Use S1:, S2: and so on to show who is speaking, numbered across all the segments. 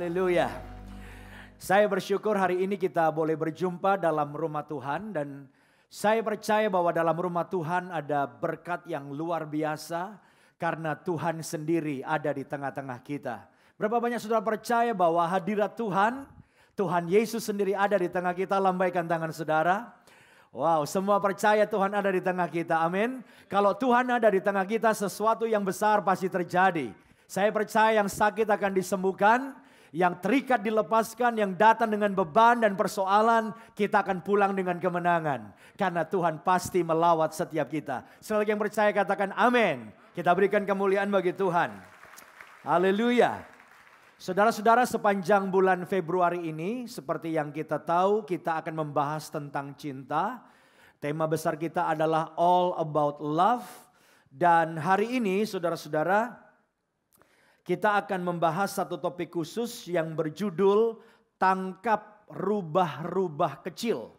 S1: Haleluya. Saya bersyukur hari ini kita boleh berjumpa dalam rumah Tuhan dan saya percaya bahwa dalam rumah Tuhan ada berkat yang luar biasa karena Tuhan sendiri ada di tengah-tengah kita. Berapa banyak saudara percaya bahwa hadirat Tuhan, Tuhan Yesus sendiri ada di tengah kita? Lambaikan tangan saudara. Wow, semua percaya Tuhan ada di tengah kita, amin. Kalau Tuhan ada di tengah kita, sesuatu yang besar pasti terjadi. Saya percaya yang sakit akan disembuhkan, yang terikat dilepaskan, yang datang dengan beban dan persoalan, kita akan pulang dengan kemenangan. Karena Tuhan pasti melawat setiap kita. Sekali lagi yang percaya katakan amin. Kita berikan kemuliaan bagi Tuhan. Haleluya. Saudara-saudara, sepanjang bulan Februari ini, seperti yang kita tahu, kita akan membahas tentang cinta. Tema besar kita adalah All About Love. Dan hari ini, saudara-saudara, kita akan membahas satu topik khusus yang berjudul Tangkap Rubah-rubah Kecil.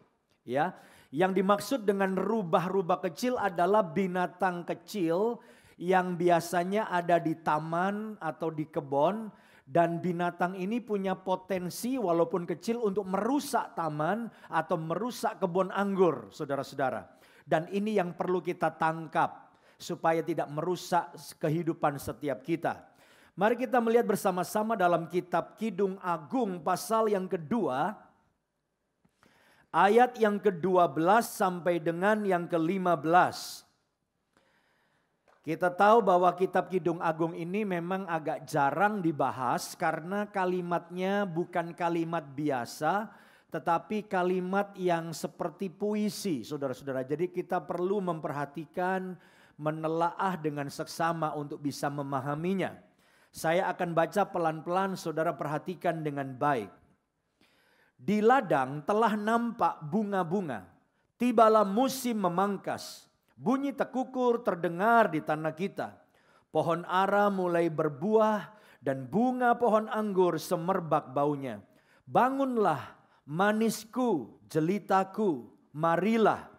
S1: Ya, yang dimaksud dengan rubah-rubah kecil adalah binatang kecil yang biasanya ada di taman atau di kebun. Dan binatang ini punya potensi walaupun kecil untuk merusak taman atau merusak kebun anggur, saudara-saudara. Dan ini yang perlu kita tangkap supaya tidak merusak kehidupan setiap kita. Mari kita melihat bersama-sama dalam kitab Kidung Agung pasal yang kedua. Ayat yang ke-12 sampai dengan yang ke-15. Kita tahu bahwa kitab Kidung Agung ini memang agak jarang dibahas karena kalimatnya bukan kalimat biasa, tetapi kalimat yang seperti puisi, saudara-saudara. Jadi kita perlu memperhatikan, menelaah dengan seksama untuk bisa memahaminya. Saya akan baca pelan-pelan, saudara perhatikan dengan baik. Di ladang telah nampak bunga-bunga, tibalah musim memangkas. Bunyi tekukur terdengar di tanah kita. Pohon ara mulai berbuah dan bunga pohon anggur semerbak baunya. Bangunlah manisku, jelitaku, marilah.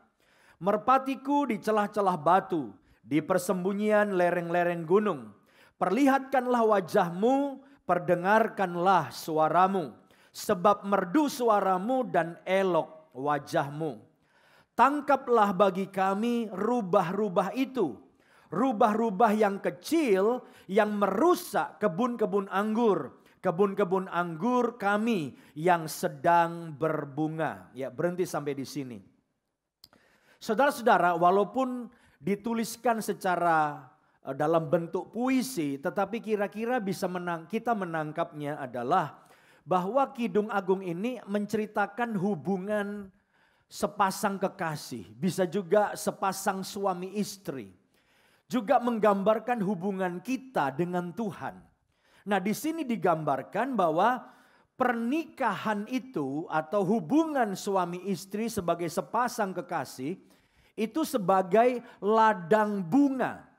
S1: Merpatiku di celah-celah batu, di persembunyian lereng-lereng gunung. Perlihatkanlah wajahmu, perdengarkanlah suaramu. Sebab merdu suaramu dan elok wajahmu. Tangkaplah bagi kami rubah-rubah itu. Rubah-rubah yang kecil yang merusak kebun-kebun anggur. Kebun-kebun anggur kami yang sedang berbunga. Ya, berhenti sampai di sini. Saudara-saudara, walaupun dituliskan secara dalam bentuk puisi, tetapi kira-kira bisa kita menangkapnya adalah bahwa Kidung Agung ini menceritakan hubungan sepasang kekasih, bisa juga sepasang suami istri. Juga menggambarkan hubungan kita dengan Tuhan. Nah, di sini digambarkan bahwa pernikahan itu atau hubungan suami istri sebagai sepasang kekasih itu sebagai ladang bunga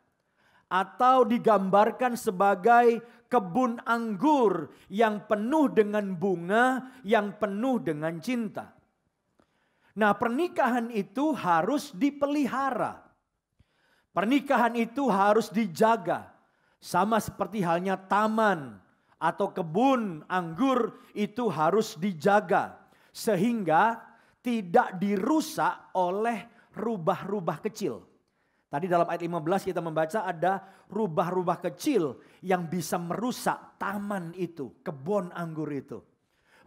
S1: atau digambarkan sebagai kebun anggur yang penuh dengan bunga, yang penuh dengan cinta. Nah, pernikahan itu harus dipelihara. Pernikahan itu harus dijaga. Sama seperti halnya taman atau kebun anggur itu harus dijaga. Sehingga tidak dirusak oleh rubah-rubah kecil. Tadi dalam ayat 15 kita membaca ada rubah-rubah kecil yang bisa merusak taman itu, kebun anggur itu.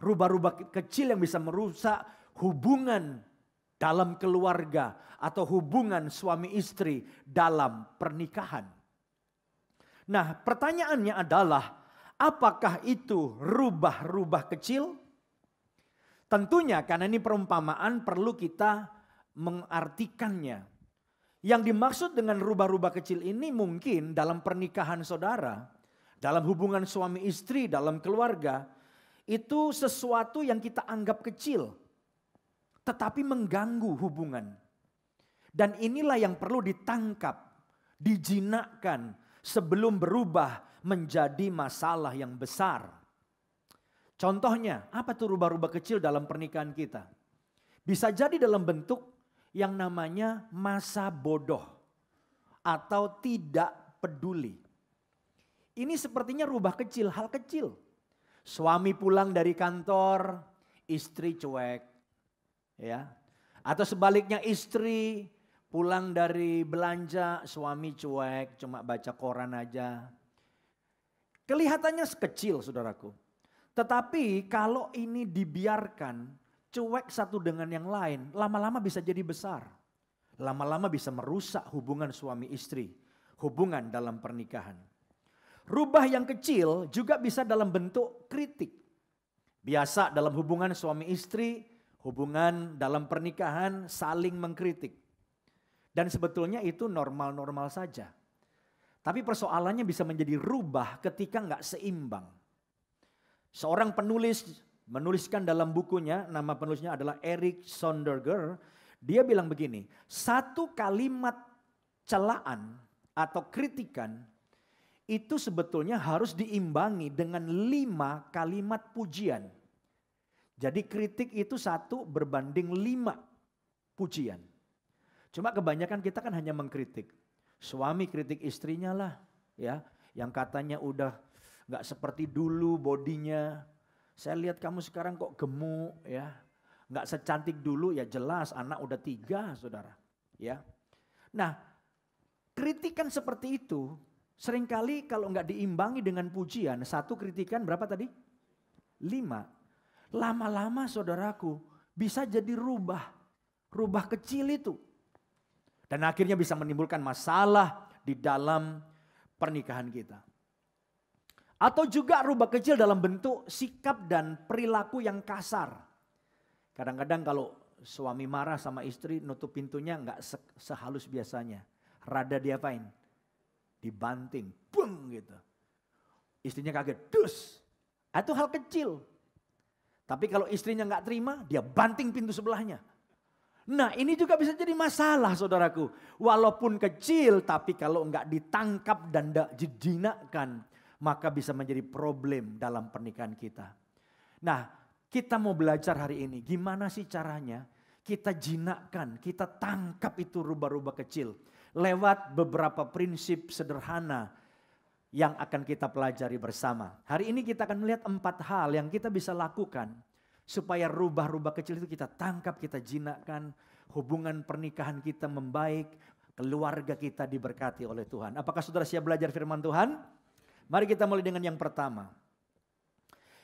S1: Rubah-rubah kecil yang bisa merusak hubungan dalam keluarga atau hubungan suami istri dalam pernikahan. Nah, pertanyaannya adalah apakah itu rubah-rubah kecil? Tentunya karena ini perumpamaan perlu kita mengartikannya. Yang dimaksud dengan rubah-rubah kecil ini mungkin dalam pernikahan saudara, dalam hubungan suami istri, dalam keluarga, itu sesuatu yang kita anggap kecil. Tetapi mengganggu hubungan. Dan inilah yang perlu ditangkap, dijinakkan sebelum berubah menjadi masalah yang besar. Contohnya, apa tuh rubah-rubah kecil dalam pernikahan kita? Bisa jadi dalam bentuk yang namanya masa bodoh atau tidak peduli. Ini sepertinya rubah kecil, hal kecil. Suami pulang dari kantor, istri cuek. Ya. Atau sebaliknya istri pulang dari belanja, suami cuek, cuma baca koran aja. Kelihatannya kecil saudaraku. Tetapi kalau ini dibiarkan cuek satu dengan yang lain, lama-lama bisa jadi besar. Lama-lama bisa merusak hubungan suami istri, hubungan dalam pernikahan. Rubah yang kecil juga bisa dalam bentuk kritik. Biasa dalam hubungan suami istri, hubungan dalam pernikahan saling mengkritik. Dan sebetulnya itu normal-normal saja. Tapi persoalannya bisa menjadi rubah ketika nggak seimbang. Seorang penulis menuliskan dalam bukunya, nama penulisnya adalah Eric Sonderger. Dia bilang begini, satu kalimat celaan atau kritikan itu sebetulnya harus diimbangi dengan 5 kalimat pujian. Jadi kritik itu 1 berbanding 5 pujian. Cuma kebanyakan kita kan hanya mengkritik. Suami kritik istrinya lah, ya, yang katanya udah nggak seperti dulu bodinya. Saya lihat kamu sekarang kok gemuk, ya, nggak secantik dulu, ya jelas anak udah 3, saudara, ya. Nah, kritikan seperti itu seringkali kalau nggak diimbangi dengan pujian, 1 kritikan berapa tadi? 5. Lama-lama saudaraku bisa jadi rubah kecil itu. Dan akhirnya bisa menimbulkan masalah di dalam pernikahan kita. Atau juga rubah kecil dalam bentuk sikap dan perilaku yang kasar. Kadang-kadang kalau suami marah sama istri nutup pintunya nggak sehalus biasanya. Rada diapain? Dibanting, bung gitu. Istrinya kaget, dus. Itu hal kecil. Tapi kalau istrinya nggak terima, dia banting pintu sebelahnya. Nah ini juga bisa jadi masalah saudaraku. Walaupun kecil, tapi kalau nggak ditangkap dan tidak dijinakkan, maka bisa menjadi problem dalam pernikahan kita. Nah kita mau belajar hari ini, gimana sih caranya kita jinakkan, kita tangkap itu rubah-rubah kecil. Lewat beberapa prinsip sederhana yang akan kita pelajari bersama. Hari ini kita akan melihat 4 hal yang kita bisa lakukan supaya rubah-rubah kecil itu kita tangkap, kita jinakkan, hubungan pernikahan kita membaik, keluarga kita diberkati oleh Tuhan. Apakah saudara siap belajar firman Tuhan? Mari kita mulai dengan yang pertama.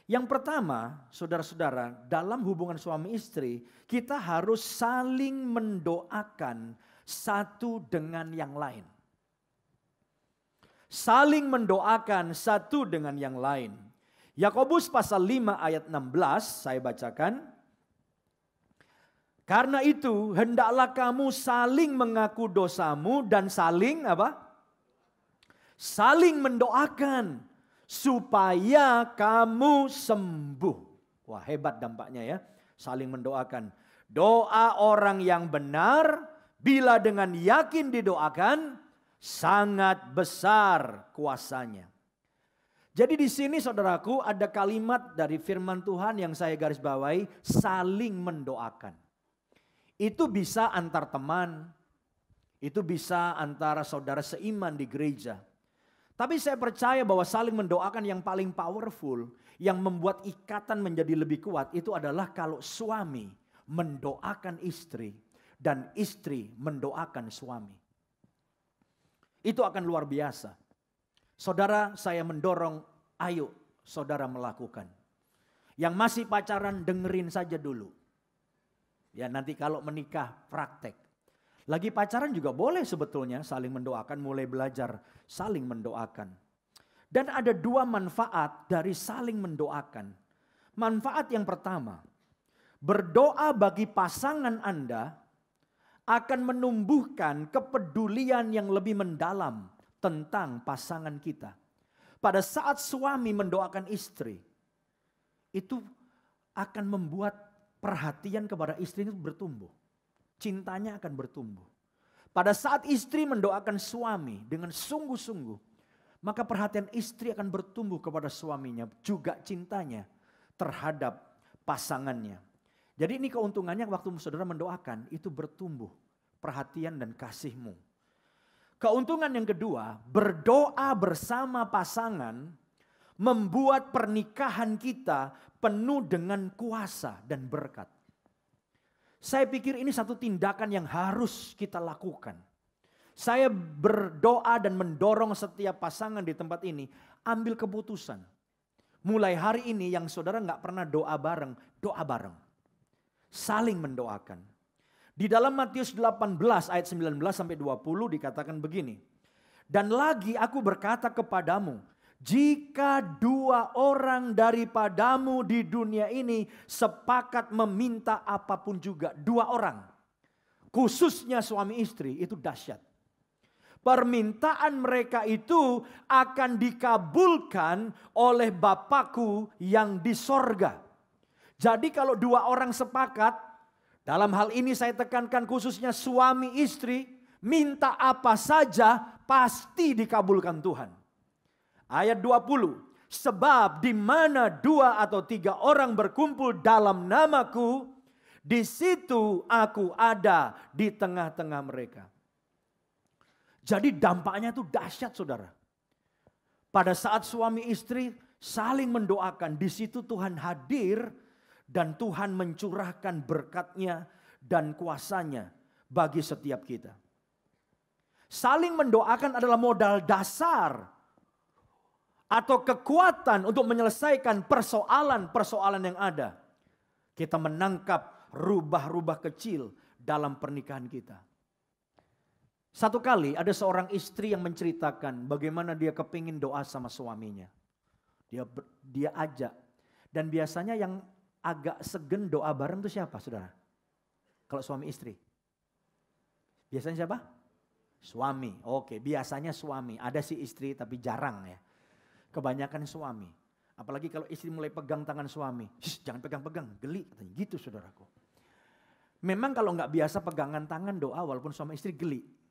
S1: Yang pertama, saudara-saudara, dalam hubungan suami istri, kita harus saling mendoakan satu dengan yang lain. Saling mendoakan satu dengan yang lain. Yakobus pasal 5 ayat 16 saya bacakan. Karena itu hendaklah kamu saling mengaku dosamu dan saling apa? Saling mendoakan supaya kamu sembuh. Wah, hebat dampaknya ya. Saling mendoakan. Doa orang yang benar bila dengan yakin didoakan, sangat besar kuasanya. Jadi di sini saudaraku ada kalimat dari firman Tuhan yang saya garis bawahi, saling mendoakan. Itu bisa antar teman, itu bisa antara saudara seiman di gereja. Tapi saya percaya bahwa saling mendoakan yang paling powerful, yang membuat ikatan menjadi lebih kuat, itu adalah kalau suami mendoakan istri. Dan istri mendoakan suami. Itu akan luar biasa. Saudara, saya mendorong, ayo saudara melakukan. Yang masih pacaran dengerin saja dulu. Ya nanti kalau menikah praktek. Lagi pacaran juga boleh sebetulnya saling mendoakan, mulai belajar saling mendoakan. Dan ada 2 manfaat dari saling mendoakan. Manfaat yang pertama, berdoa bagi pasangan Anda akan menumbuhkan kepedulian yang lebih mendalam tentang pasangan kita. Pada saat suami mendoakan istri, itu akan membuat perhatian kepada istri itu bertumbuh. Cintanya akan bertumbuh. Pada saat istri mendoakan suami dengan sungguh-sungguh, maka perhatian istri akan bertumbuh kepada suaminya, juga cintanya terhadap pasangannya. Jadi ini keuntungannya waktu saudara mendoakan itu bertumbuh perhatian dan kasihmu. Keuntungan yang kedua, berdoa bersama pasangan membuat pernikahan kita penuh dengan kuasa dan berkat. Saya pikir ini satu tindakan yang harus kita lakukan. Saya berdoa dan mendorong setiap pasangan di tempat ini ambil keputusan. Mulai hari ini yang saudara nggak pernah doa bareng, doa bareng. Saling mendoakan. Di dalam Matius 18 ayat 19 sampai 20 dikatakan begini. Dan lagi aku berkata kepadamu, jika 2 orang daripadamu di dunia ini sepakat meminta apapun juga, 2 orang, khususnya suami istri, itu dahsyat. Permintaan mereka itu akan dikabulkan oleh Bapakku yang di sorga. Jadi kalau 2 orang sepakat, dalam hal ini saya tekankan khususnya suami istri, minta apa saja pasti dikabulkan Tuhan. Ayat 20, sebab di mana 2 atau 3 orang berkumpul dalam namaku, di situ aku ada di tengah-tengah mereka. Jadi dampaknya itu dahsyat saudara. Pada saat suami istri saling mendoakan, di situ Tuhan hadir dan Tuhan mencurahkan berkatnya dan kuasanya bagi setiap kita. Saling mendoakan adalah modal dasar atau kekuatan untuk menyelesaikan persoalan-persoalan yang ada. Kita menangkap rubah-rubah kecil dalam pernikahan kita. Satu kali ada seorang istri yang menceritakan bagaimana dia kepingin doa sama suaminya. Dia ajak. Dan biasanya yang agak segen doa bareng itu siapa saudara? Kalau suami istri. Biasanya siapa? Suami. Oke, biasanya suami. Ada sih istri tapi jarang ya. Kebanyakan suami. Apalagi kalau istri mulai pegang tangan suami. Jangan pegang-pegang, geli. Gitu saudaraku. Memang kalau nggak biasa pegangan tangan doa walaupun suami istri geli.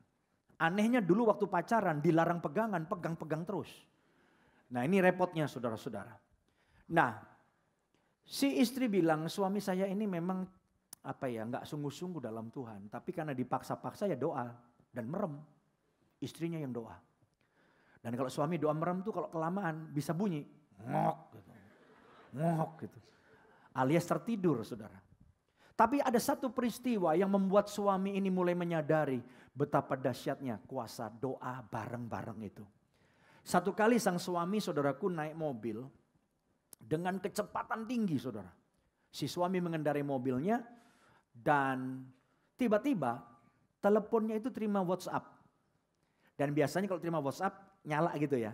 S1: Anehnya dulu waktu pacaran dilarang pegangan, pegang-pegang terus. Nah ini repotnya saudara-saudara. Nah si istri bilang suami saya ini memang nggak sungguh-sungguh dalam Tuhan. Tapi karena dipaksa-paksa ya doa dan merem. Istrinya yang doa. Dan kalau suami doa merem tuh kalau kelamaan bisa bunyi. Ngok gitu. Ngok gitu. Alias tertidur saudara. Tapi ada satu peristiwa yang membuat suami ini mulai menyadari betapa dahsyatnya kuasa doa bareng-bareng itu. Satu kali sang suami saudaraku naik mobil dengan kecepatan tinggi saudara. Si suami mengendarai mobilnya dan tiba-tiba teleponnya itu terima WhatsApp. Dan biasanya kalau terima WhatsApp nyala gitu ya.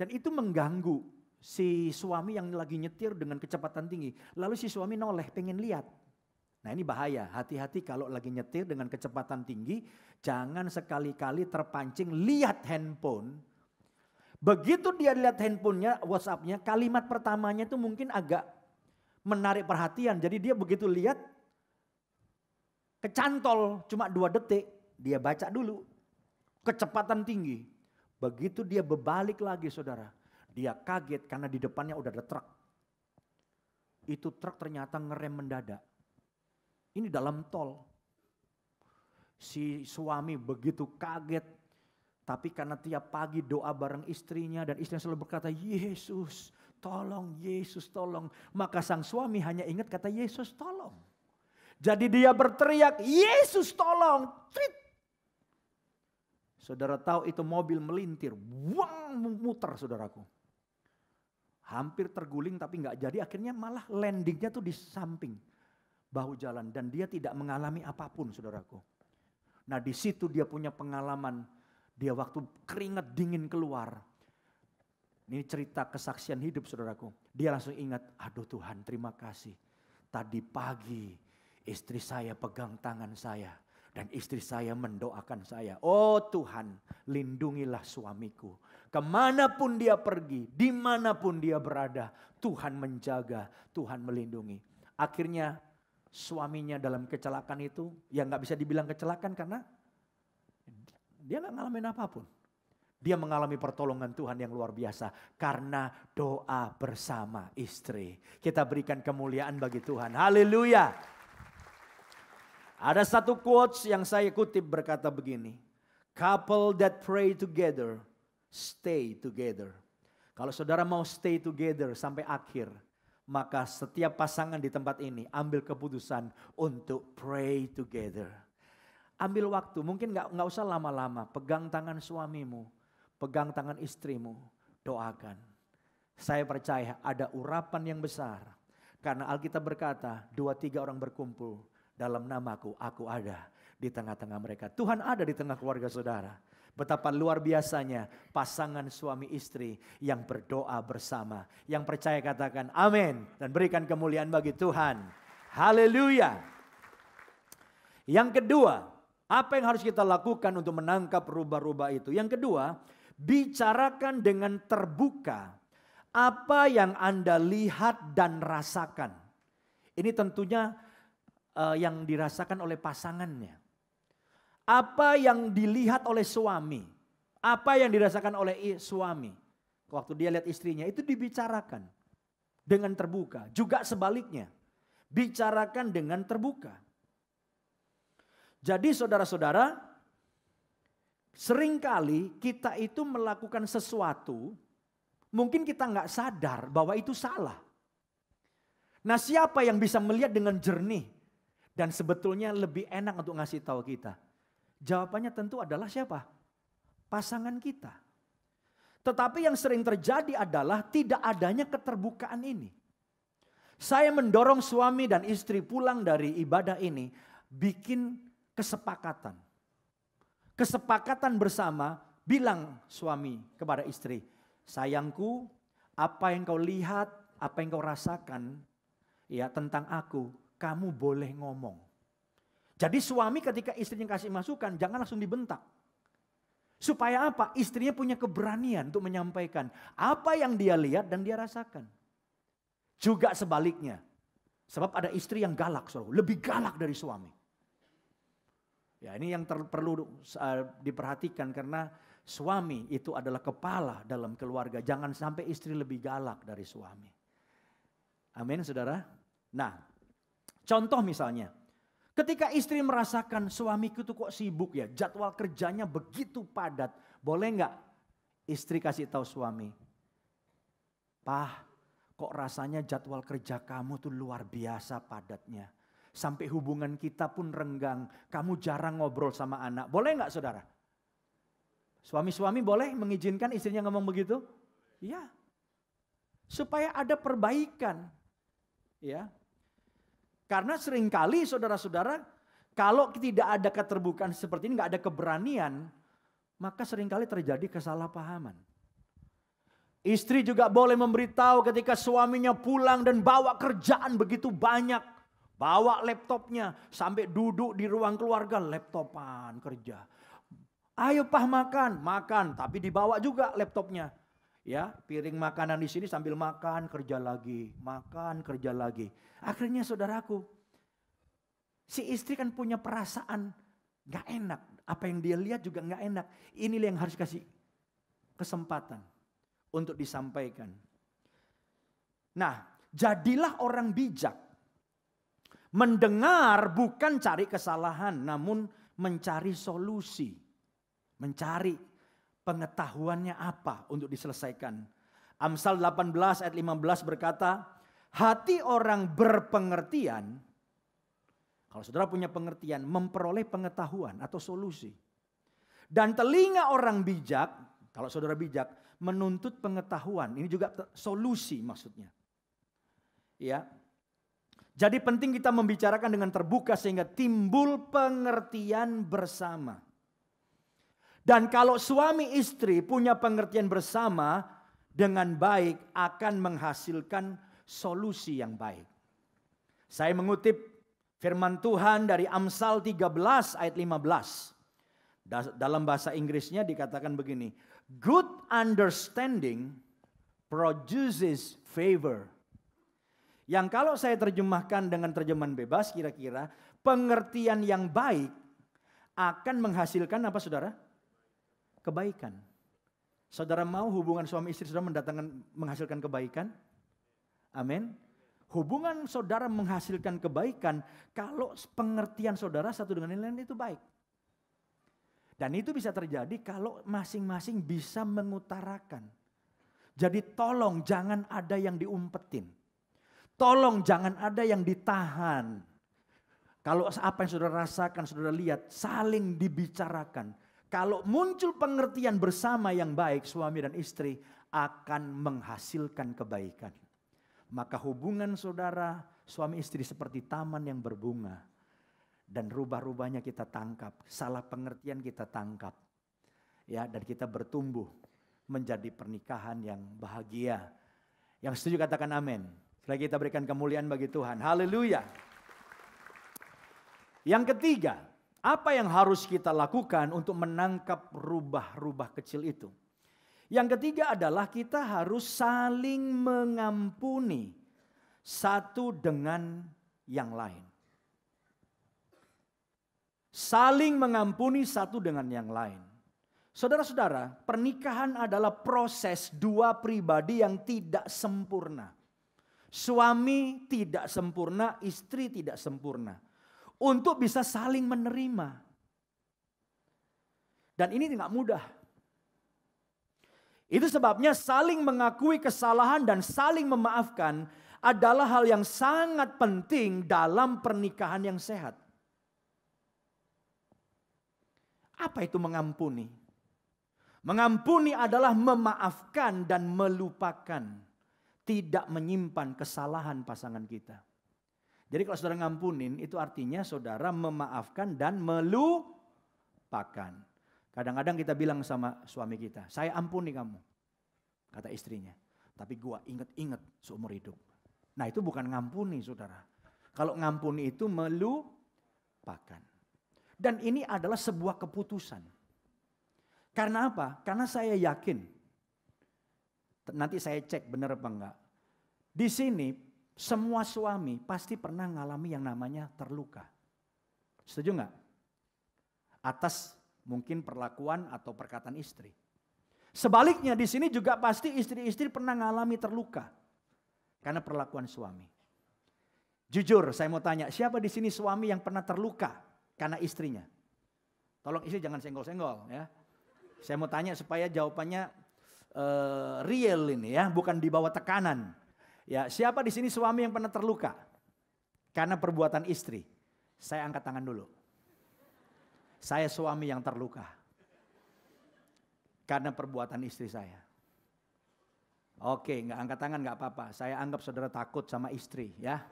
S1: Dan itu mengganggu si suami yang lagi nyetir dengan kecepatan tinggi. Lalu si suami noleh pengen lihat. Nah ini bahaya, hati-hati kalau lagi nyetir dengan kecepatan tinggi. Jangan sekali-kali terpancing lihat handphone. Begitu dia lihat handphonenya, WhatsAppnya, kalimat pertamanya itu mungkin agak menarik perhatian. Jadi dia begitu lihat, kecantol cuma 2 detik, dia baca dulu. Kecepatan tinggi. Begitu dia berbalik lagi saudara, dia kaget karena di depannya udah ada truk. Itu truk ternyata ngerem mendadak. Ini dalam tol. Si suami begitu kaget. Tapi karena tiap pagi doa bareng istrinya dan istrinya selalu berkata, Yesus tolong, Yesus tolong. Maka sang suami hanya ingat kata Yesus tolong. Jadi dia berteriak, Yesus tolong. Trit. Saudara tahu itu mobil melintir, wang muter saudaraku. Hampir terguling tapi nggak jadi, akhirnya malah landingnya tuh di samping bahu jalan. Dan dia tidak mengalami apapun saudaraku. Nah di situ dia punya pengalaman, dia waktu keringat dingin keluar. Ini cerita kesaksian hidup saudaraku. Dia langsung ingat, aduh Tuhan terima kasih. Tadi pagi istri saya pegang tangan saya. Dan istri saya mendoakan saya. Oh Tuhan, lindungilah suamiku. Kemanapun dia pergi, dimanapun dia berada, Tuhan menjaga, Tuhan melindungi. Akhirnya suaminya dalam kecelakaan itu, ya gak bisa dibilang kecelakaan karena dia gak ngalamin apapun. Dia mengalami pertolongan Tuhan yang luar biasa. Karena doa bersama istri. Kita berikan kemuliaan bagi Tuhan. Haleluya. Ada satu quotes yang saya kutip berkata begini. Couple that pray together, stay together. Kalau saudara mau stay together sampai akhir, maka setiap pasangan di tempat ini ambil keputusan untuk pray together. Ambil waktu, mungkin nggak usah lama-lama. Pegang tangan suamimu, pegang tangan istrimu, doakan. Saya percaya ada urapan yang besar. Karena Alkitab berkata, 2-3 orang berkumpul dalam namaku, aku ada di tengah-tengah mereka. Tuhan ada di tengah keluarga saudara. Betapa luar biasanya pasangan suami istri yang berdoa bersama. Yang percaya katakan amin. Dan berikan kemuliaan bagi Tuhan. Haleluya. Yang kedua, apa yang harus kita lakukan untuk menangkap rubah-rubah itu? Yang kedua, bicarakan dengan terbuka apa yang Anda lihat dan rasakan. Ini tentunya yang dirasakan oleh pasangannya. Apa yang dilihat oleh suami, apa yang dirasakan oleh suami. Waktu dia lihat istrinya itu dibicarakan dengan terbuka. Juga sebaliknya, bicarakan dengan terbuka. Jadi saudara-saudara, seringkali kita itu melakukan sesuatu, mungkin kita nggak sadar bahwa itu salah. Nah, siapa yang bisa melihat dengan jernih dan sebetulnya lebih enak untuk ngasih tahu kita? Jawabannya tentu adalah siapa? Pasangan kita. Tetapi yang sering terjadi adalah tidak adanya keterbukaan ini. Saya mendorong suami dan istri pulang dari ibadah ini bikin kesepakatan. Kesepakatan bersama, bilang suami kepada istri, sayangku, apa yang kau lihat, apa yang kau rasakan ya tentang aku, kamu boleh ngomong. Jadi suami ketika istrinya kasih masukan, jangan langsung dibentak. Supaya apa? Istrinya punya keberanian untuk menyampaikan apa yang dia lihat dan dia rasakan. Juga sebaliknya. Sebab ada istri yang galak, lebih galak dari suami. Ya, ini yang perlu diperhatikan karena suami itu adalah kepala dalam keluarga. Jangan sampai istri lebih galak dari suami. Amin, saudara. Nah, contoh misalnya. Ketika istri merasakan suamiku tuh kok sibuk ya, jadwal kerjanya begitu padat. Boleh nggak istri kasih tahu suami, "Pah, kok rasanya jadwal kerja kamu tuh luar biasa padatnya. Sampai hubungan kita pun renggang, kamu jarang ngobrol sama anak." Boleh nggak saudara? Suami-suami boleh mengizinkan istrinya ngomong begitu? Iya. Supaya ada perbaikan. Ya. Karena seringkali saudara-saudara, kalau tidak ada keterbukaan seperti ini, nggak ada keberanian, maka seringkali terjadi kesalahpahaman. Istri juga boleh memberitahu ketika suaminya pulang dan bawa kerjaan begitu banyak. Bawa laptopnya sampai duduk di ruang keluarga, laptopan kerja. Ayo Pah makan, tapi dibawa juga laptopnya. Ya, piring makanan di sini sambil makan, kerja lagi, makan, kerja lagi. Akhirnya saudaraku, si istri kan punya perasaan gak enak. Apa yang dia lihat juga gak enak. Inilah yang harus kasih kesempatan untuk disampaikan. Nah, jadilah orang bijak. Mendengar bukan cari kesalahan, namun mencari solusi. Mencari pengetahuannya apa untuk diselesaikan. Amsal 18 ayat 15 berkata, hati orang berpengertian, kalau saudara punya pengertian, memperoleh pengetahuan atau solusi. Dan telinga orang bijak, kalau saudara bijak, menuntut pengetahuan. Ini juga solusi maksudnya. Ya. Jadi penting kita membicarakan dengan terbuka sehingga timbul pengertian bersama. Dan kalau suami istri punya pengertian bersama dengan baik akan menghasilkan solusi yang baik. Saya mengutip firman Tuhan dari Amsal 13 ayat 15. Dalam bahasa Inggrisnya dikatakan begini. Good understanding produces favor. Yang kalau saya terjemahkan dengan terjemahan bebas kira-kira pengertian yang baik akan menghasilkan apa saudara? Kebaikan. Saudara mau hubungan suami istri saudara menghasilkan kebaikan? Amin. Hubungan saudara menghasilkan kebaikan kalau pengertian saudara satu dengan yang lain itu baik. Dan itu bisa terjadi kalau masing-masing bisa mengutarakan. Jadi tolong jangan ada yang diumpetin. Tolong jangan ada yang ditahan. Kalau apa yang saudara rasakan, saudara lihat, saling dibicarakan. Kalau muncul pengertian bersama yang baik, suami dan istri akan menghasilkan kebaikan. Maka hubungan saudara, suami istri seperti taman yang berbunga. Dan rubah-rubahnya kita tangkap, salah pengertian kita tangkap. Ya, dan kita bertumbuh menjadi pernikahan yang bahagia. Yang setuju katakan amin. Setelah kita berikan kemuliaan bagi Tuhan. Haleluya. Yang ketiga, apa yang harus kita lakukan untuk menangkap rubah-rubah kecil itu? Yang ketiga adalah kita harus saling mengampuni satu dengan yang lain. Saling mengampuni satu dengan yang lain. Saudara-saudara, pernikahan adalah proses dua pribadi yang tidak sempurna. Suami tidak sempurna, istri tidak sempurna. Untuk bisa saling menerima. Dan ini tidak mudah. Itu sebabnya saling mengakui kesalahan dan saling memaafkan adalah hal yang sangat penting dalam pernikahan yang sehat. Apa itu mengampuni? Mengampuni adalah memaafkan dan melupakan. Tidak menyimpan kesalahan pasangan kita. Jadi kalau saudara ngampunin itu artinya saudara memaafkan dan melupakan. Kadang-kadang kita bilang sama suami kita, saya ampuni kamu. Kata istrinya. Tapi gua inget-inget seumur hidup. Nah itu bukan ngampuni saudara. Kalau ngampuni itu melupakan. Dan ini adalah sebuah keputusan. Karena apa? Karena saya yakin. Nanti saya cek benar apa enggak. Di sini semua suami pasti pernah mengalami yang namanya terluka. Setuju enggak? Atas mungkin perlakuan atau perkataan istri. Sebaliknya di sini juga pasti istri-istri pernah mengalami terluka. Karena perlakuan suami. Jujur saya mau tanya, siapa di sini suami yang pernah terluka karena istrinya? Tolong istri jangan senggol-senggol ya. Saya mau tanya supaya jawabannya real ini ya, bukan di bawah tekanan. Ya, siapa di sini suami yang pernah terluka karena perbuatan istri? Saya angkat tangan dulu. Saya suami yang terluka karena perbuatan istri saya. Oke, nggak angkat tangan nggak apa-apa. Saya anggap saudara takut sama istri ya.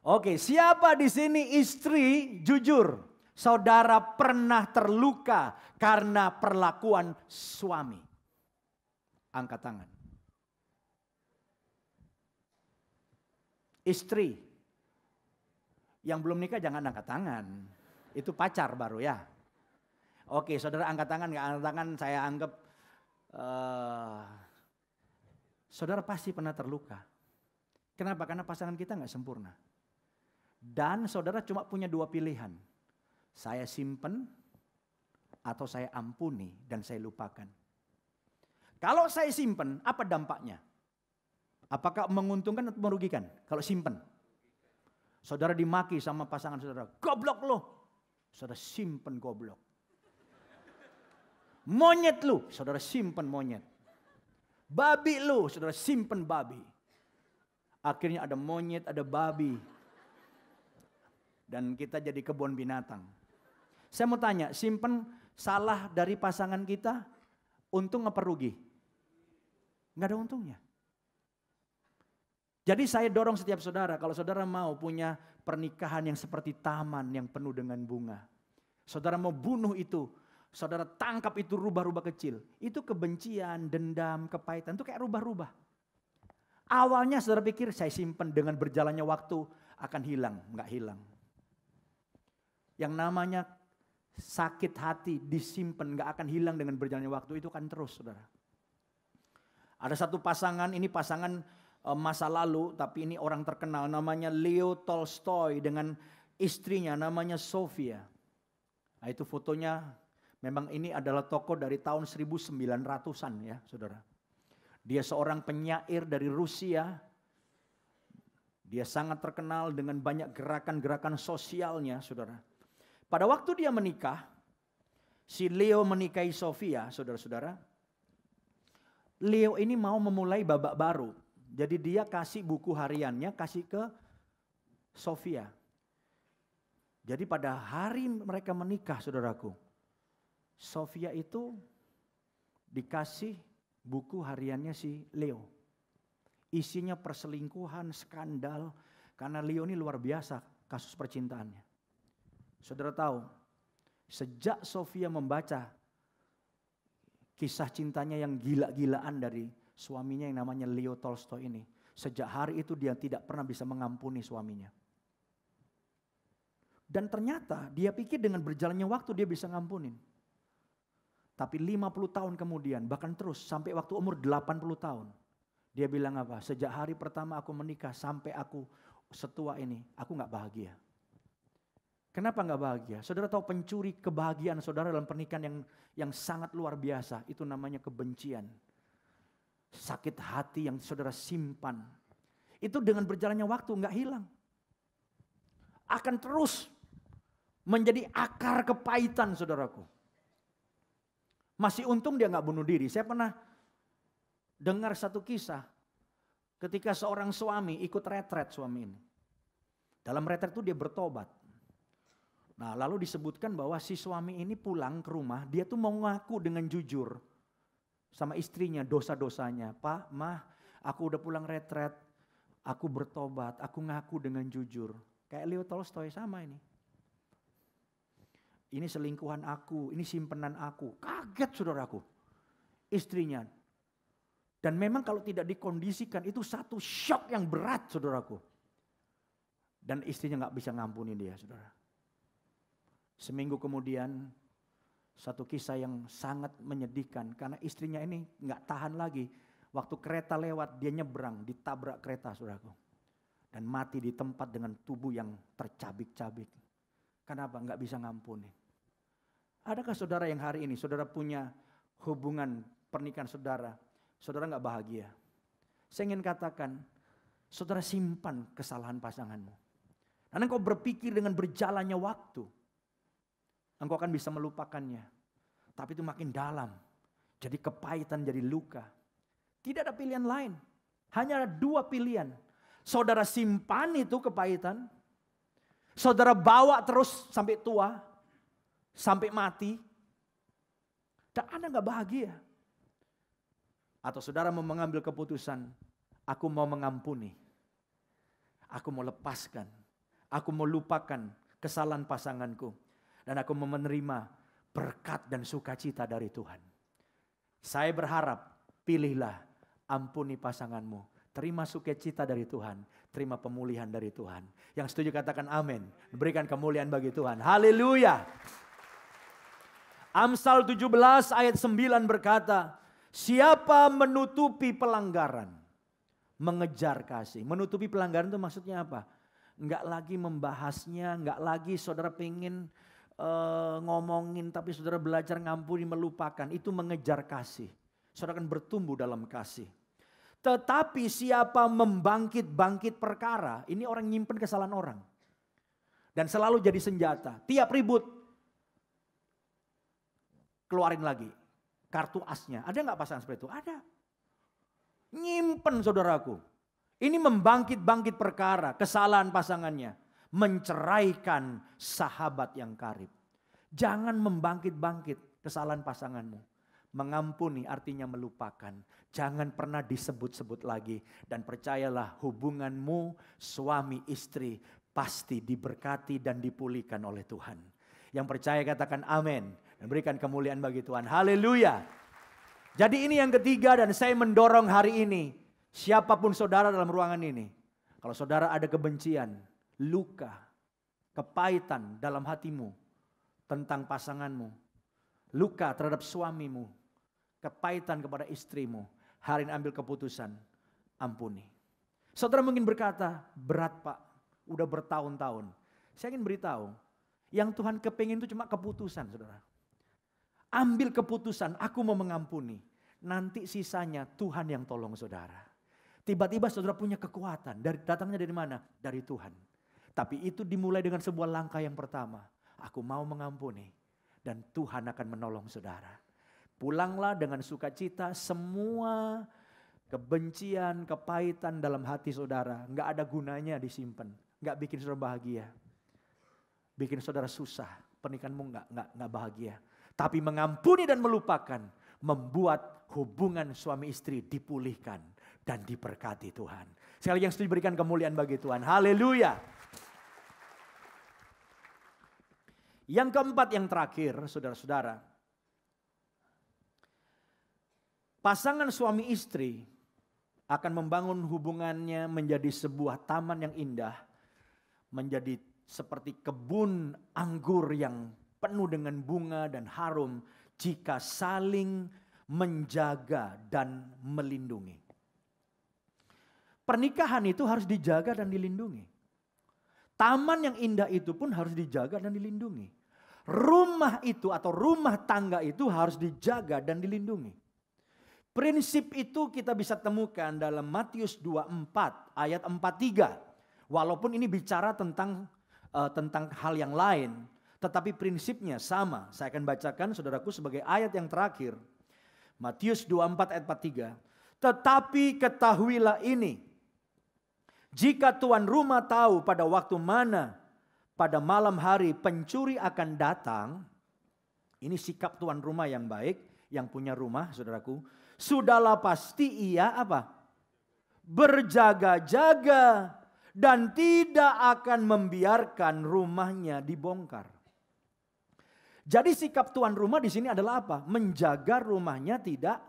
S1: Oke, siapa di sini istri jujur? Saudara pernah terluka karena perlakuan suami? Angkat tangan. Istri yang belum nikah jangan angkat tangan. Itu pacar baru ya. Oke, saudara angkat tangan, nggak angkat tangan saya anggap saudara pasti pernah terluka. Kenapa? Karena pasangan kita nggak sempurna. Dan saudara cuma punya dua pilihan. Saya simpen atau saya ampuni dan saya lupakan. Kalau saya simpen, apa dampaknya? Apakah menguntungkan atau merugikan? Kalau simpen. Saudara dimaki sama pasangan saudara. Goblok lo. Saudara simpen goblok. Monyet lu. Saudara simpen monyet. Babi lu. Saudara simpen babi. Akhirnya ada monyet, ada babi. Dan kita jadi kebun binatang. Saya mau tanya, simpen salah dari pasangan kita, untung apa rugi? Nggak ada untungnya. Jadi saya dorong setiap saudara, kalau saudara mau punya pernikahan yang seperti taman yang penuh dengan bunga. Saudara mau bunuh itu, saudara tangkap itu rubah-rubah kecil. Itu kebencian, dendam, kepahitan, itu kayak rubah-rubah. Awalnya saudara pikir saya simpen dengan berjalannya waktu akan hilang, nggak hilang. Yang namanya sakit hati disimpan nggak akan hilang dengan berjalannya waktu, itu akan terus saudara. Ada satu pasangan, ini pasangan masa lalu tapi ini orang terkenal namanya Leo Tolstoy dengan istrinya namanya Sofia. Nah, itu fotonya memang ini adalah tokoh dari tahun 1900-an ya saudara. Dia seorang penyair dari Rusia. Dia sangat terkenal dengan banyak gerakan-gerakan sosialnya saudara. Pada waktu dia menikah, si Leo menikahi Sofia, saudara-saudara. Leo ini mau memulai babak baru. Jadi dia kasih buku hariannya, kasih ke Sofia. Jadi pada hari mereka menikah, saudaraku, Sofia itu dikasih buku hariannya si Leo. Isinya perselingkuhan, skandal, karena Leo ini luar biasa kasus percintaannya. Saudara tahu, sejak Sofia membaca kisah cintanya yang gila-gilaan dari suaminya yang namanya Leo Tolstoy ini, sejak hari itu dia tidak pernah bisa mengampuni suaminya. Dan ternyata dia pikir dengan berjalannya waktu dia bisa ngampunin. Tapi 50 tahun kemudian, bahkan terus sampai waktu umur 80 tahun. Dia bilang apa? Sejak hari pertama aku menikah sampai aku setua ini, aku gak bahagia. Kenapa gak bahagia? Saudara tahu pencuri kebahagiaan saudara dalam pernikahan yang sangat luar biasa. Itu namanya kebencian. Sakit hati yang saudara simpan. Itu dengan berjalannya waktu gak hilang. Akan terus menjadi akar kepahitan saudaraku. Masih untung dia gak bunuh diri. Saya pernah dengar satu kisah. Ketika seorang suami ikut retret suami ini. Dalam retret itu dia bertobat. Nah lalu disebutkan bahwa si suami ini pulang ke rumah, dia tuh mau ngaku dengan jujur sama istrinya dosa-dosanya. Pak, Mah, aku udah pulang retret, aku bertobat, aku ngaku dengan jujur. Kayak Leo Tolstoy sama ini. Ini selingkuhan aku, ini simpenan aku. Kaget saudaraku, istrinya. Dan memang kalau tidak dikondisikan itu satu shock yang berat saudaraku. Dan istrinya gak bisa ngampuni dia saudara. Seminggu kemudian satu kisah yang sangat menyedihkan karena istrinya ini gak tahan lagi. Waktu kereta lewat dia nyebrang, ditabrak kereta saudaraku. Dan mati di tempat dengan tubuh yang tercabik-cabik. Kenapa? Gak bisa ngampuni. Adakah saudara yang hari ini saudara punya hubungan pernikahan saudara, saudara gak bahagia? Saya ingin katakan, saudara simpan kesalahan pasanganmu. Dan engkau berpikir dengan berjalannya waktu, engkau akan bisa melupakannya. Tapi itu makin dalam. Jadi kepahitan, jadi luka. Tidak ada pilihan lain. Hanya ada dua pilihan. Saudara simpan itu kepahitan. Saudara bawa terus sampai tua. Sampai mati. Dan Anda gak bahagia. Atau saudara mau mengambil keputusan. Aku mau mengampuni. Aku mau lepaskan. Aku mau lupakan kesalahan pasanganku. Dan aku mau menerima berkat dan sukacita dari Tuhan. Saya berharap, pilihlah, ampuni pasanganmu. Terima sukacita dari Tuhan. Terima pemulihan dari Tuhan. Yang setuju katakan amin. Berikan kemuliaan bagi Tuhan. Haleluya. Amsal 17 ayat 9 berkata, siapa menutupi pelanggaran, mengejar kasih. Menutupi pelanggaran itu maksudnya apa? Enggak lagi membahasnya, enggak lagi saudara pengen ngomongin tapi saudara belajar ngampuni melupakan. Itu mengejar kasih. Saudara akan bertumbuh dalam kasih. Tetapi siapa membangkit-bangkit perkara, ini orang nyimpen kesalahan orang. Dan selalu jadi senjata. Tiap ribut, keluarin lagi kartu asnya. Ada enggak pasangan seperti itu? Ada. Nyimpen saudaraku. Ini membangkit-bangkit perkara, kesalahan pasangannya. Menceraikan sahabat yang karib. Jangan membangkit-bangkit kesalahan pasanganmu. Mengampuni artinya melupakan. Jangan pernah disebut-sebut lagi. Dan percayalah hubunganmu suami istri pasti diberkati dan dipulihkan oleh Tuhan. Yang percaya katakan amin. Dan berikan kemuliaan bagi Tuhan. Haleluya. Jadi ini yang ketiga dan saya mendorong hari ini. Siapapun saudara dalam ruangan ini. Kalau saudara ada kebencian, luka, kepahitan dalam hatimu tentang pasanganmu. Luka terhadap suamimu. Kepahitan kepada istrimu. Hari ini ambil keputusan, ampuni. Saudara mungkin berkata, berat Pak, udah bertahun-tahun. Saya ingin beritahu, yang Tuhan kepingin itu cuma keputusan saudara. Ambil keputusan, aku mau mengampuni. Nanti sisanya Tuhan yang tolong saudara. Tiba-tiba saudara punya kekuatan. Datangnya dari mana? Dari Tuhan. Tapi itu dimulai dengan sebuah langkah yang pertama. Aku mau mengampuni. Dan Tuhan akan menolong saudara. Pulanglah dengan sukacita, semua kebencian, kepahitan dalam hati saudara nggak ada gunanya disimpan, nggak bikin saudara bahagia, bikin saudara susah, pernikahanmu nggak bahagia. Tapi mengampuni dan melupakan membuat hubungan suami istri dipulihkan dan diberkati Tuhan. Sekali yang setuju berikan kemuliaan bagi Tuhan. Haleluya. Yang keempat, yang terakhir, saudara-saudara. Pasangan suami istri akan membangun hubungannya menjadi sebuah taman yang indah. Menjadi seperti kebun anggur yang penuh dengan bunga dan harum jika saling menjaga dan melindungi. Pernikahan itu harus dijaga dan dilindungi. Taman yang indah itu pun harus dijaga dan dilindungi. Rumah itu atau rumah tangga itu harus dijaga dan dilindungi. Prinsip itu kita bisa temukan dalam Matius 24 ayat 43. Walaupun ini bicara tentang hal yang lain. Tetapi prinsipnya sama. Saya akan bacakan saudaraku sebagai ayat yang terakhir. Matius 24 ayat 43. Tetapi ketahuilah ini. Jika tuan rumah tahu pada waktu mana pada malam hari pencuri akan datang. Ini sikap tuan rumah yang baik. Yang punya rumah saudaraku. Sudahlah pasti ia apa? Berjaga-jaga. Dan tidak akan membiarkan rumahnya dibongkar. Jadi sikap tuan rumah di sini adalah apa? Menjaga rumahnya tidak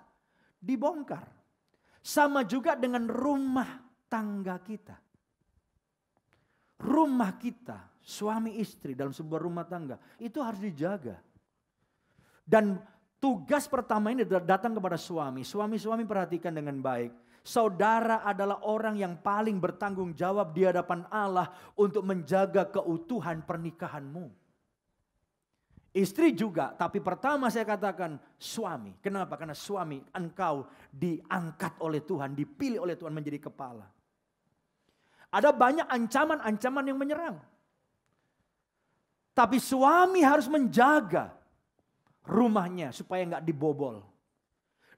S1: dibongkar. Sama juga dengan rumah tangga kita. Rumah kita, suami istri dalam sebuah rumah tangga, itu harus dijaga. Dan tugas pertama ini datang kepada suami. Suami-suami perhatikan dengan baik. Saudara adalah orang yang paling bertanggung jawab di hadapan Allah untuk menjaga keutuhan pernikahanmu. Istri juga, tapi pertama saya katakan suami. Kenapa? Karena suami, engkau diangkat oleh Tuhan, dipilih oleh Tuhan menjadi kepala. Ada banyak ancaman-ancaman yang menyerang. Tapi suami harus menjaga rumahnya supaya nggak dibobol.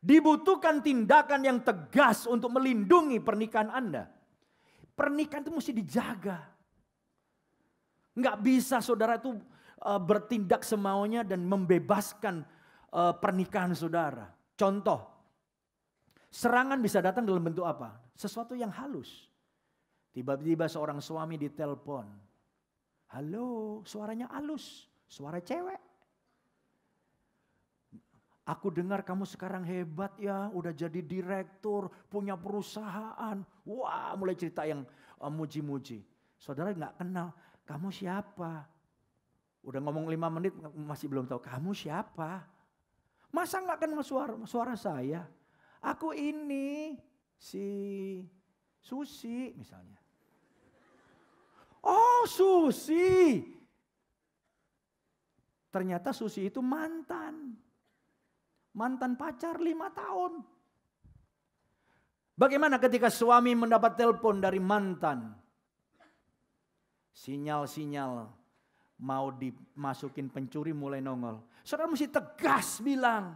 S1: Dibutuhkan tindakan yang tegas untuk melindungi pernikahan Anda. Pernikahan itu mesti dijaga. Nggak bisa saudara itu bertindak semaunya dan membebaskan pernikahan saudara. Contoh, serangan bisa datang dalam bentuk apa? Sesuatu yang halus. Tiba-tiba seorang suami ditelepon. Halo, suaranya halus, suara cewek. Aku dengar kamu sekarang hebat ya, udah jadi direktur, punya perusahaan. Wah, mulai cerita yang muji-muji. Saudara nggak kenal, kamu siapa? Udah ngomong 5 menit masih belum tahu kamu siapa. Masa nggak kenal suara saya? Aku ini si Susi misalnya. Oh Susi. Ternyata Susi itu mantan. Mantan pacar 5 tahun. Bagaimana ketika suami mendapat telepon dari mantan? Sinyal-sinyal mau dimasukin pencuri mulai nongol. Saudara mesti tegas bilang.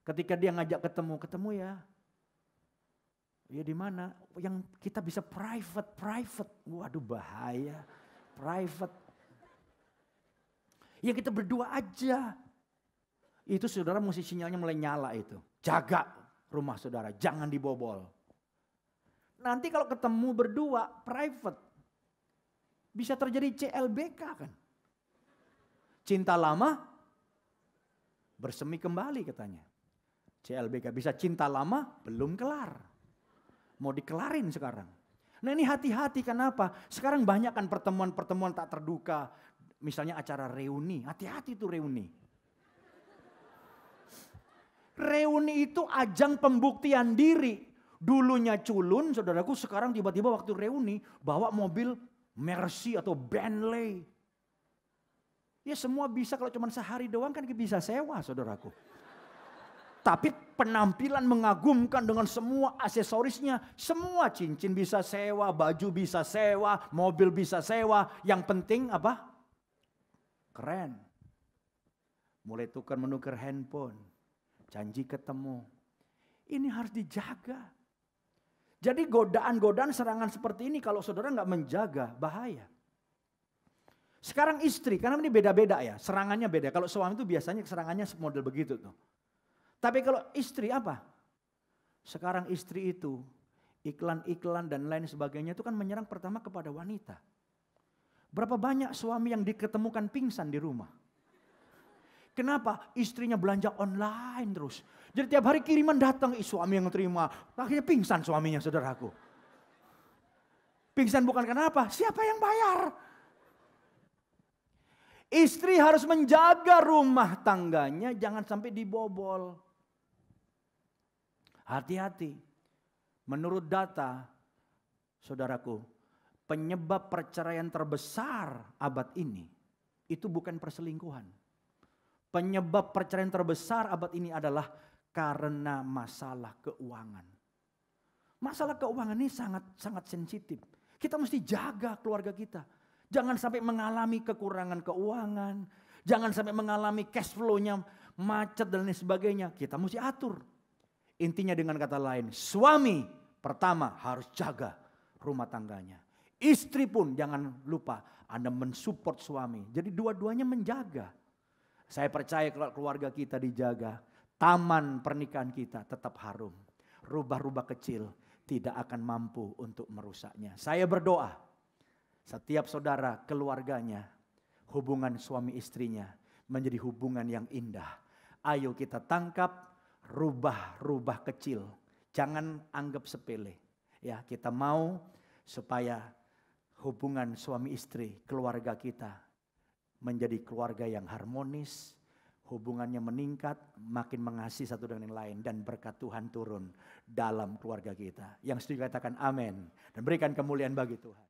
S1: Ketika dia ngajak ketemu ya. Ya di mana? Yang kita bisa private. Waduh bahaya. Private. Yang kita berdua aja. Itu saudara mesti sinyalnya mulai nyala itu. Jaga rumah saudara, jangan dibobol. Nanti kalau ketemu berdua private. Bisa terjadi CLBK kan. Cinta lama bersemi kembali katanya. CLBK bisa cinta lama belum kelar. Mau dikelarin sekarang. Nah ini hati-hati kenapa? Sekarang banyak kan pertemuan-pertemuan tak terduga. Misalnya acara reuni. Hati-hati itu reuni. Reuni itu ajang pembuktian diri. Dulunya culun saudaraku, sekarang tiba-tiba waktu reuni bawa mobil Mercy atau Bentley. Ya semua bisa, kalau cuma sehari doang kan bisa sewa saudaraku. Tapi penampilan mengagumkan dengan semua aksesorisnya. Semua cincin bisa sewa, baju bisa sewa, mobil bisa sewa. Yang penting apa? Keren. Mulai menukar handphone. janji ketemu. Ini harus dijaga. Jadi godaan-godaan serangan seperti ini kalau saudara nggak menjaga, bahaya. Sekarang istri, karena ini beda-beda ya, serangannya beda. Kalau suami itu biasanya serangannya model begitu tuh. Tapi kalau istri apa? Sekarang istri itu iklan-iklan dan lain sebagainya itu kan menyerang pertama kepada wanita. Berapa banyak suami yang diketemukan pingsan di rumah? Kenapa? Istrinya belanja online terus. Jadi tiap hari kiriman datang, suami yang terima. Akhirnya pingsan suaminya, saudaraku. Pingsan bukan karena apa? Siapa yang bayar? Istri harus menjaga rumah tangganya, jangan sampai dibobol. Hati-hati. Menurut data, saudaraku, penyebab perceraian terbesar abad ini, itu bukan perselingkuhan. Penyebab perceraian terbesar abad ini adalah karena masalah keuangan. Masalah keuangan ini sangat sensitif. Kita mesti jaga keluarga kita. Jangan sampai mengalami kekurangan keuangan. Jangan sampai mengalami cash flow-nya macet dan lain sebagainya. Kita mesti atur. Intinya dengan kata lain, suami pertama harus jaga rumah tangganya. Istri pun jangan lupa Anda mensupport suami. Jadi dua-duanya menjaga. Saya percaya kalau keluarga kita dijaga, taman pernikahan kita tetap harum. Rubah-rubah kecil tidak akan mampu untuk merusaknya. Saya berdoa, setiap saudara keluarganya, hubungan suami istrinya menjadi hubungan yang indah. Ayo kita tangkap rubah-rubah kecil. Jangan anggap sepele. Ya, kita mau supaya hubungan suami istri, keluarga kita menjadi keluarga yang harmonis, hubungannya meningkat, makin mengasihi satu dengan yang lain, dan berkat Tuhan turun dalam keluarga kita. Yang setuju katakan amin, dan berikan kemuliaan bagi Tuhan.